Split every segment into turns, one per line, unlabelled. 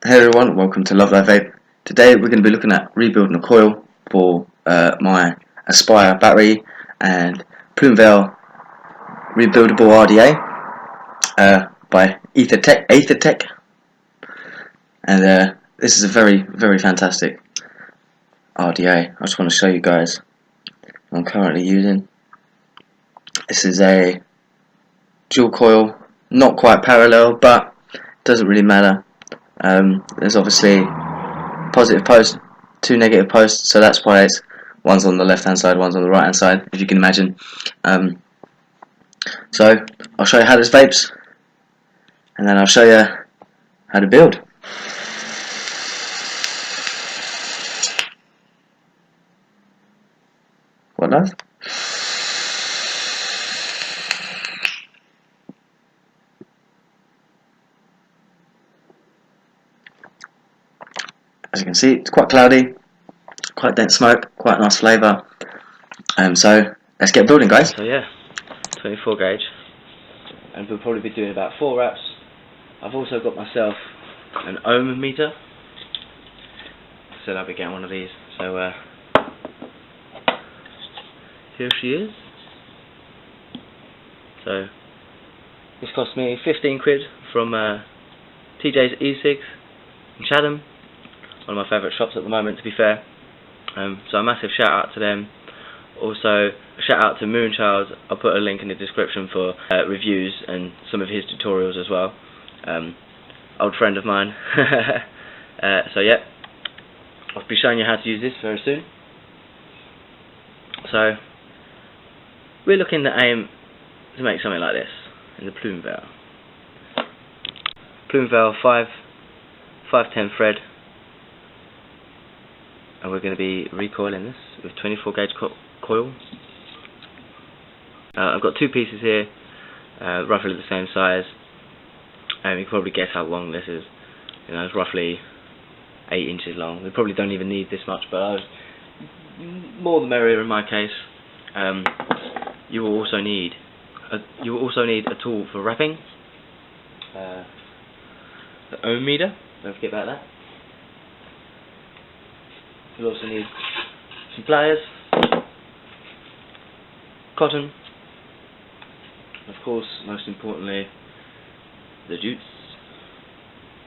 Hey everyone, welcome to Love Life Vape. Today we're going to be looking at rebuilding a coil for my Aspire battery and plume rebuildable RDA by E-Cigs, and this is a very fantastic RDA. I just want to show you guys what I'm currently using. This is a dual coil, not quite parallel, but it doesn't really matter. There's obviously positive post, two negative posts, so that's why it's one's on the left hand side, one's on the right hand side, if you can imagine. So I'll show you how this vapes, and then I'll show you how to build. What does? As you can see, it's quite cloudy, quite dense smoke, quite nice flavour. So let's get building, guys.
So yeah, 24 gauge, and we'll probably be doing about 4 wraps. I've also got myself an ohm meter, said I'll be getting one of these. So here she is. So this cost me 15 quid from TJ's E-Cigs in Chatham, one of my favourite shops at the moment, to be fair. So a massive shout out to them. Also a shout out to Moonchilds. I'll put a link in the description for reviews and some of his tutorials as well. Old friend of mine. So yeah, I'll be showing you how to use this very soon. So we're looking to aim to make something like this in the plume valve. Plume valve 510 thread, and we're going to be recoiling this with 24 gauge coil. I've got 2 pieces here, roughly the same size. You can probably guess how long this is. You know, it's roughly 8 inches long. We probably don't even need this much, but more the merrier in my case. You will also need a tool for wrapping, the ohm meter. Don't forget about that. You'll also need some pliers, cotton, and of course, most importantly, the juice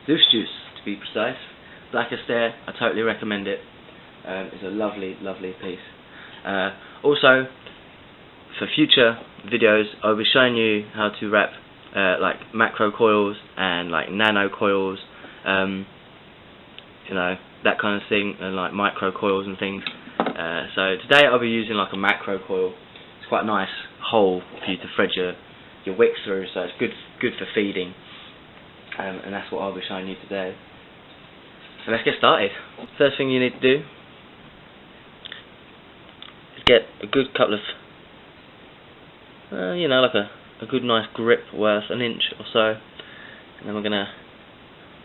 to be precise. Black Aster, I totally recommend it. It's a lovely piece. Also, for future videos, I'll be showing you how to wrap like macro coils and like nano coils, you know, that kind of thing, and like micro coils and things. So today I'll be using like a macro coil. It's quite a nice hole for you to thread your wicks through, so it's good for feeding. And that's what I'll be showing you today. So let's get started. First thing you need to do is get a good couple of, you know, like a good nice grip worth an inch or so, and then we're going to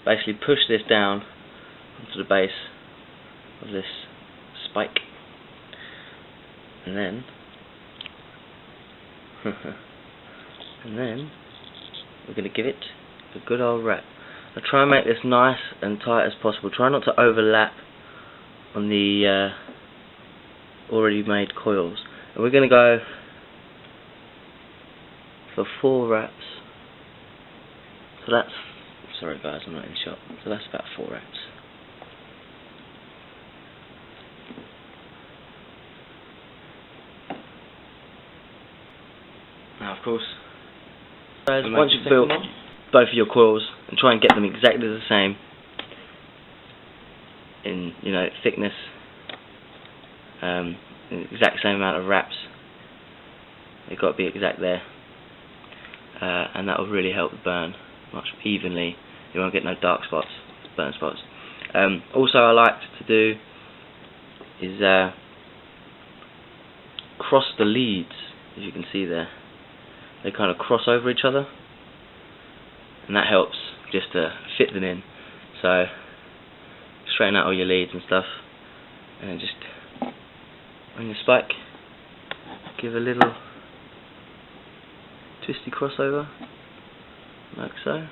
basically push this down onto the base of this spike, and then we're going to give it a good old wrap. Now try and make this nice and tight as possible. Try not to overlap on the already made coils. And we're going to go for 4 wraps. So that's, sorry guys, I'm not in the shop. So that's about 4 wraps. Now of course, guys, once you've built both of your coils, and try and get them exactly the same in, you know, thickness, exact same amount of wraps. They've got to be exact there, and that will really help the burn much evenly. You won't get no dark spots, burn spots. Also, I like to do is cross the leads, as you can see there. They kind of cross over each other, and that helps just to fit them in. So straighten out all your leads and stuff, and then just on your spike give a little twisty crossover like so,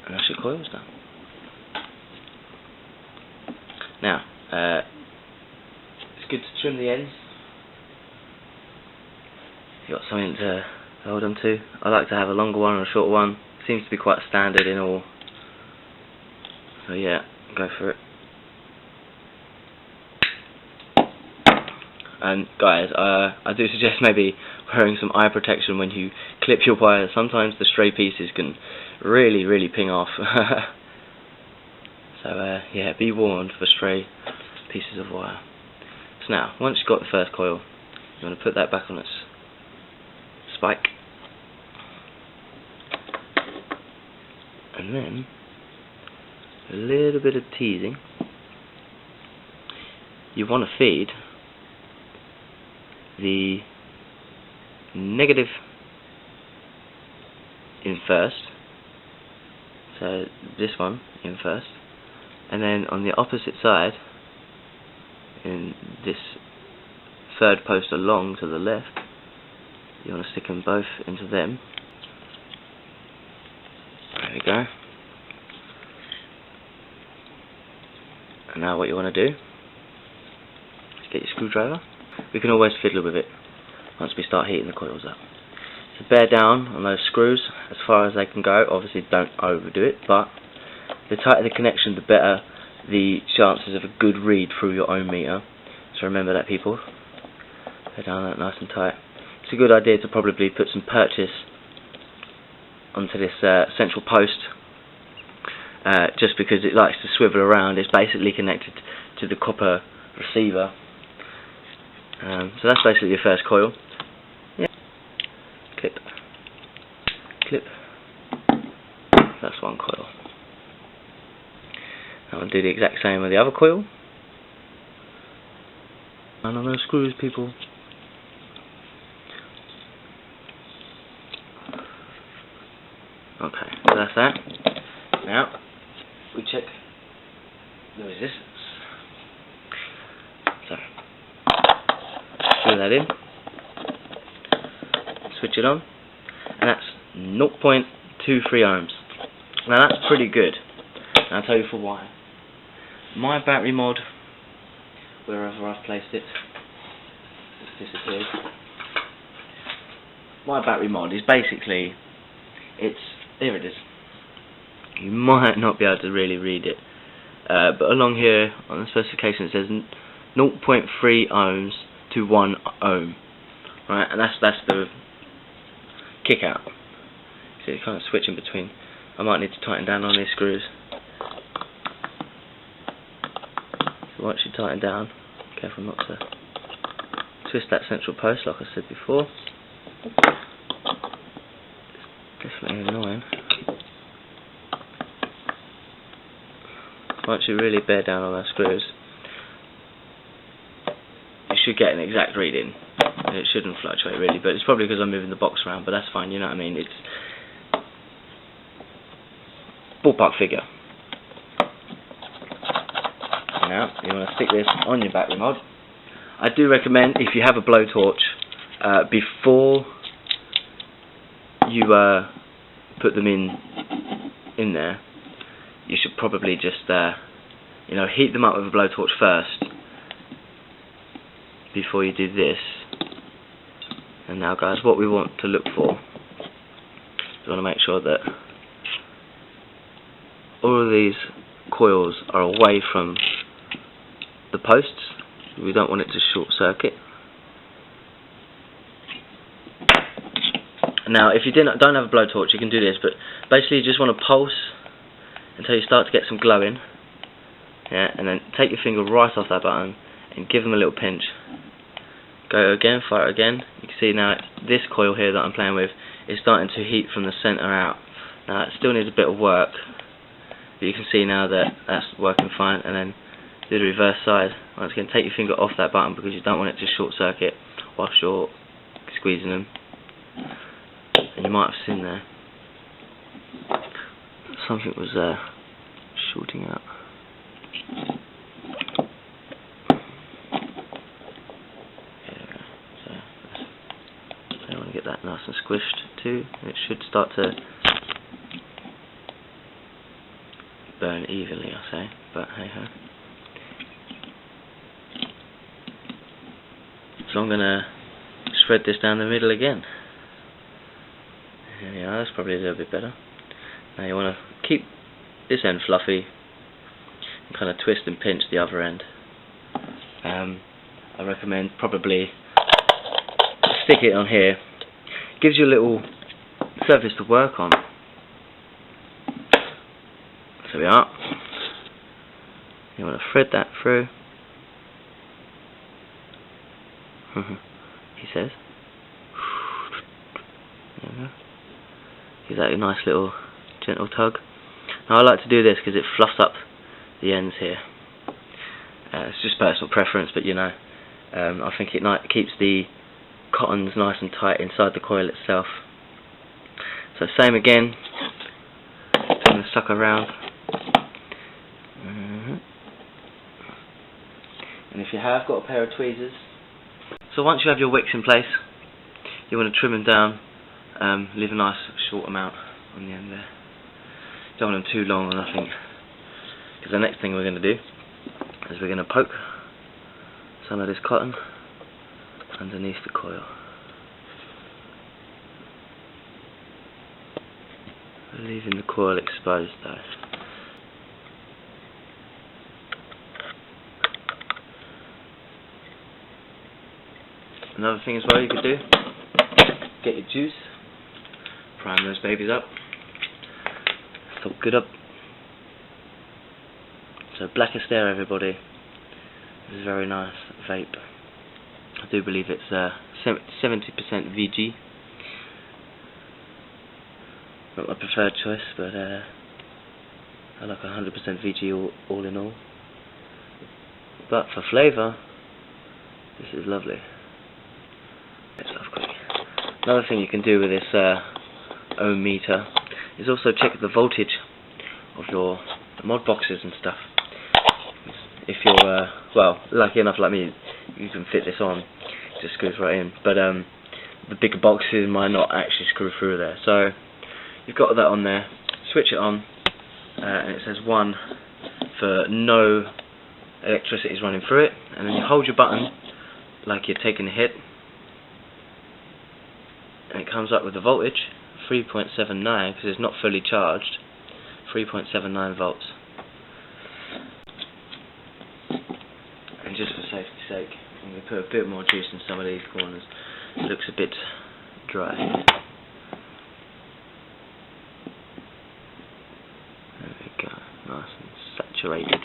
and that should coils done. Now, it's good to trim the ends. If you've got something to hold on to. I like to have a longer one and a shorter one. Seems to be quite standard in all. So yeah, go for it. And guys, I do suggest maybe wearing some eye protection when you clip your wire. Sometimes the stray pieces can really ping off. So yeah, be warned for stray pieces of wire. So now, once you've got the first coil, you want to put that back on its spike, and then a little bit of teasing. You want to feed the negative in first, so this one in first, and then on the opposite side, in this third post along to the left, you want to stick them both into them. There we go. And now what you want to do is get your screwdriver. We can always fiddle with it once we start heating the coils up. So bear down on those screws as far as they can go. Obviously don't overdo it, but the tighter the connection, the better the chances of a good read through your own meter. So remember that, people. Bear down that nice and tight. It's a good idea to probably put some purchase onto this central post, just because it likes to swivel around. It's basically connected to the copper receiver. So that's basically your first coil. Yeah. Clip, clip. That's one coil. Now I'll do the exact same with the other coil. And on those screws, people. Okay, so that's that. Now we check the resistance. So screw that in, switch it on, and that's 0.23 ohms. Now that's pretty good, and I'll tell you for why. My battery mod, wherever I've placed it, it's disappeared. My battery mod is basically, here it is. You might not be able to really read it, but along here on the specification it says 0.3 ohms to 1 ohm, right? And that's the kick out. So you kind of switch in between. I might need to tighten down on these screws. So once you tighten down, careful not to twist that central post like I said before. It's definitely annoying. Once you really bear down on those screws, you should get an exact reading. It shouldn't fluctuate really, but it's probably because I'm moving the box around, but that's fine, you know what I mean? It's ballpark figure. Now, you want to stick this on your battery mod. I do recommend, if you have a blowtorch, before you put them in there, you should probably just heat them up with a blowtorch first before you do this. And now guys, what we want to look for is we want to make sure that all of these coils are away from the posts. We don't want it to short circuit. Now if you don't have a blowtorch, you can do this, but basically you just want to pulse until you start to get some glowing, yeah, and then take your finger right off that button and give them a little pinch. Go again, fire it again. You can see now this coil here that I'm playing with is starting to heat from the centre out. Now it still needs a bit of work, but you can see now that that's working fine. And then do the reverse side. Once again, take your finger off that button because you don't want it to short circuit whilst you're squeezing them. And you might have seen there something was shorting out. So I want to get that nice and squished too, and it should start to burn evenly, I say, but hey ho. So I'm gonna shred this down the middle again. Yeah, that's probably a little bit better. Now you want to keep this end fluffy and kind of twist and pinch the other end. I recommend probably stick it on here. Gives you a little surface to work on. So we are. You want to thread that through. He says. There we go. Gives that a nice little gentle tug. Now I like to do this because it fluffs up the ends here. It's just personal preference, but you know, I think it keeps the cottons nice and tight inside the coil itself. So same again, turn the sucker around. And if you have got a pair of tweezers, so once you have your wicks in place, you want to trim them down, leave a nice short amount on the end there. Don't want them too long or nothing, because the next thing we're going to do is we're going to poke some of this cotton underneath the coil. Leaving the coil exposed though. Another thing as well you could do, get your juice, prime those babies up, top good up. So Blackest Air, everybody. This is very nice vape. I do believe it's 70% VG. Not my preferred choice, but I like 100% VG all in all. But for flavour, this is lovely. It's off quick. Another thing you can do with this ohm meter is also check the voltage of your mod boxes and stuff. If you're well, lucky enough like me, you can fit this on, it just screws right in. But the bigger boxes might not actually screw through there. So you've got that on there. Switch it on, and it says 1 for no electricity is running through it. And then you hold your button like you're taking a hit, and it comes up with the voltage 3.79 because it's not fully charged. 3.79 volts. And just for safety's sake, I'm going to put a bit more juice in some of these corners. It looks a bit dry. There we go, nice and saturated.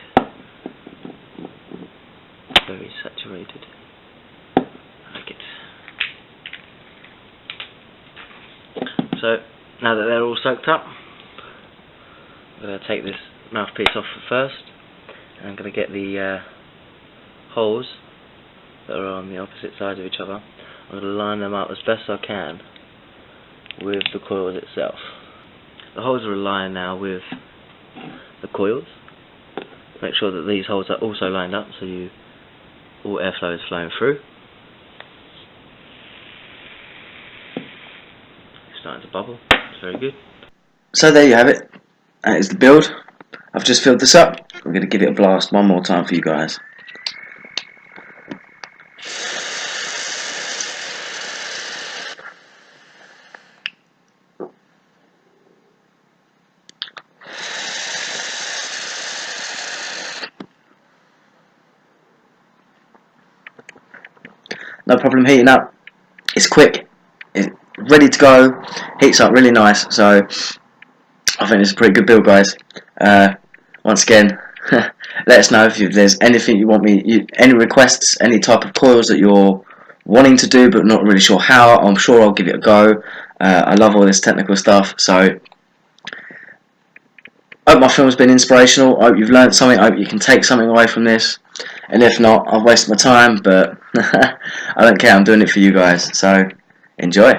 Very saturated. I like it. So now that they're all soaked up, I'm going to take this mouthpiece off first, and I'm going to get the holes that are on the opposite sides of each other. I'm going to line them up as best I can with the coils itself. The holes are aligned now with the coils. Make sure that these holes are also lined up so all airflow is flowing through. It's starting to bubble. It's very good.
So there you have it. That is the build. I've just filled this up. I'm going to give it a blast one more time for you guys. No problem heating up. It's quick. It's ready to go. Heats up really nice. So I think it's a pretty good build, guys. Once again, let us know if there's anything you want any requests, any type of coils that you're wanting to do but not really sure how. I'm sure I'll give it a go. I love all this technical stuff. So I hope my film's been inspirational. I hope you've learned something. I hope you can take something away from this. And if not, I've wasted my time, but I don't care. I'm doing it for you guys. So enjoy.